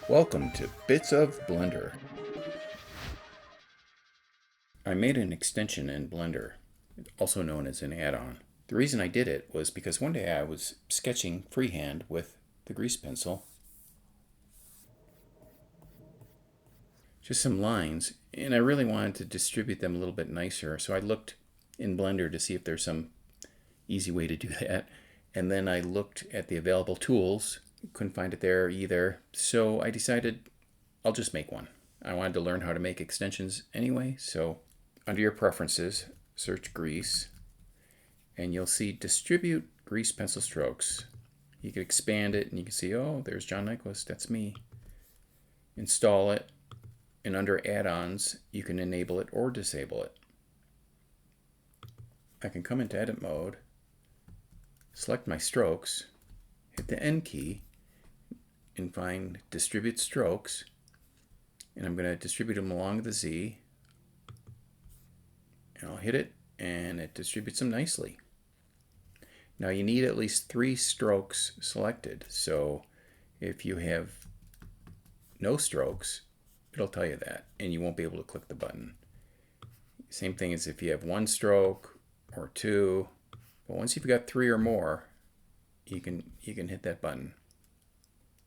Welcome to Bits of Blender. I made an extension in Blender, also known as an add-on. The reason I did it was because one day I was sketching freehand with the grease pencil, just some lines, and I really wanted to distribute them a little bit nicer, so I looked in Blender to see if there's some easy way to do that, and then I looked at the available tools, couldn't find it there either, so I decided I'll just make one. I wanted to learn how to make extensions anyway, so under your preferences, search grease, and you'll see distribute grease pencil strokes. You can expand it and you can see, oh, there's John Nyquist, that's me. Install it, and under add-ons, you can enable it or disable it. I can come into edit mode, select my strokes, hit the N key, and find distribute strokes, and I'm going to distribute them along the Z, and I'll hit it and it distributes them nicely. Now you need at least 3 strokes selected, so if you have no strokes, it'll tell you that, and you won't be able to click the button. Same thing as if you have 1 stroke or 2, but once you've got 3 or more, you can hit that button.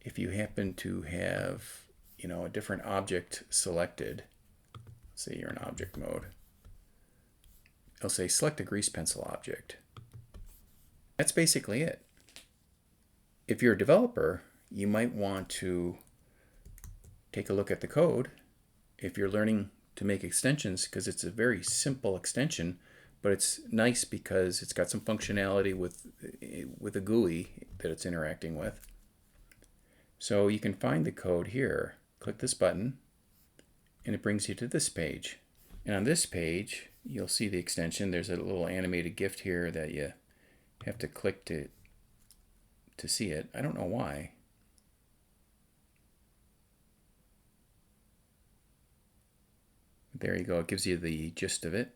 If you happen to have, a different object selected, say you're in object mode, it'll say select a grease pencil object. That's basically it. If you're a developer, you might want to take a look at the code if you're learning to make extensions, because it's a very simple extension, but it's nice because it's got some functionality with a GUI that it's interacting with. So you can find the code here. Click this button, and it brings you to this page. And on this page, you'll see the extension. There's a little animated gift here that you have to click to see it. I don't know why. There you go. It gives you the gist of it.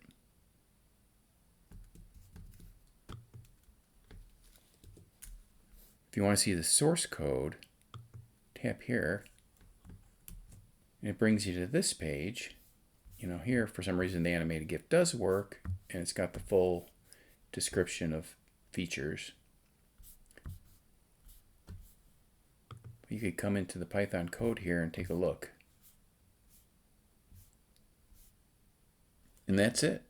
If you want to see the source code, tap here, and it brings you to this page. Here, for some reason, the animated GIF does work, and it's got the full description of features. You could come into the Python code here and take a look. And that's it.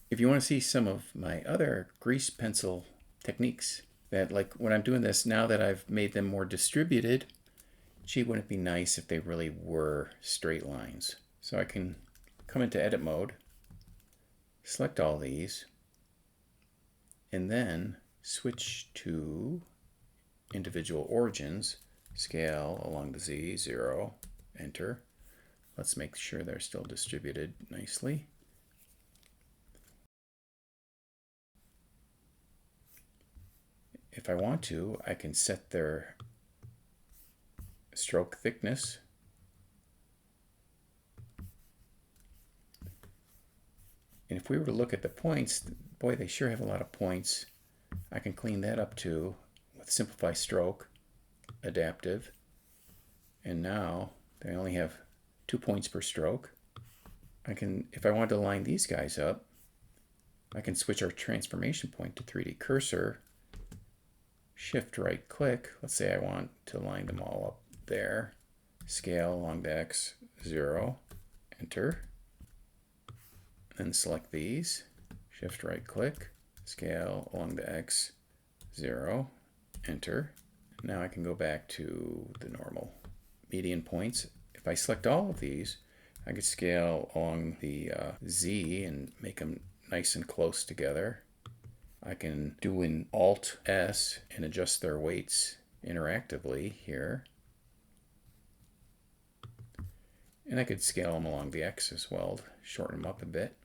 If you want to see some of my other grease pencil techniques, that like when I'm doing this, now that I've made them more distributed, gee, wouldn't it be nice if they really were straight lines? So I can come into edit mode, select all these, and then switch to individual origins, scale along the Z, 0, enter. Let's make sure they're still distributed nicely. If I want to, I can set their stroke thickness. And if we were to look at the points, boy, they sure have a lot of points. I can clean that up too with Simplify Stroke, Adaptive. And now they only have 2 points per stroke. If I want to line these guys up, I can switch our transformation point to 3D Cursor, Shift right click. Let's say I want to line them all up there. Scale along the X, 0, enter. Then select these, Shift right click, scale along the X, 0, enter. Now I can go back to the normal median points. If I select all of these, I could scale along the Z and make them nice and close together. I can do an Alt S and adjust their weights interactively here. And I could scale them along the X as well to shorten them up a bit.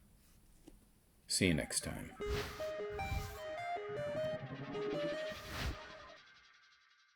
See you next time.